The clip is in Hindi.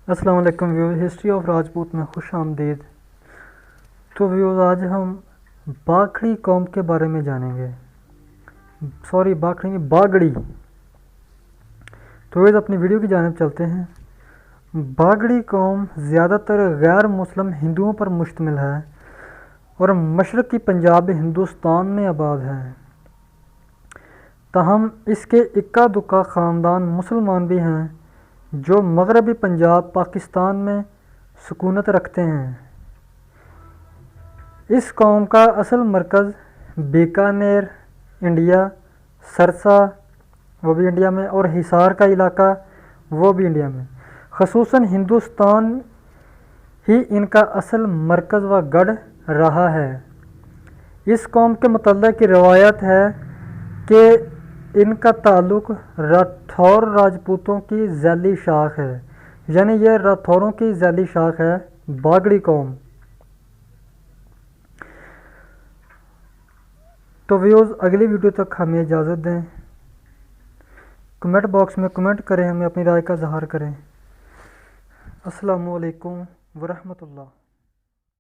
अस्सलाम वालेकुम व्यूअर्स, हिस्ट्री ऑफ राजपूत में खुश आमदीद। तो व्यूअर्स, आज हम बाखड़ी कौम के बारे में जानेंगे। सॉरी, बाखड़ी नहीं, बागड़ी। तो व्यूअर्स, अपनी वीडियो की जानिब चलते हैं। बागड़ी कौम ज़्यादातर गैर मुस्लिम हिंदुओं पर मुश्तमिल है और मशरक़ी पंजाब हिंदुस्तान में आबाद है। ताहम इसके इक्का दुक्का ख़ानदान मुसलमान भी हैं जो मगरबी पंजाब पाकिस्तान में सुकूनत रखते हैं। इस कौम का असल मरकज़ बीकानेर, इंडिया, सरसा वो भी इंडिया में, और हिसार का इलाका वो भी इंडिया में। ख़ुसूसन हिंदुस्तान ही इनका असल मरकज़ व गढ़ रहा है। इस कौम के मुतल्लिक़ की रवायत है कि इनका ताल्लुक़ राठौर राजपूतों की ज़ैली शाख है, यानी यह राठौरों की ज़ैली शाख है बागड़ी कौम। तो व्यूअर्स, अगली वीडियो तक हमें इजाज़त दें। कमेंट बॉक्स में कमेंट करें, हमें अपनी राय का इज़हार करें। अस्सलामु अलैकुम वरहमतुल्लाह।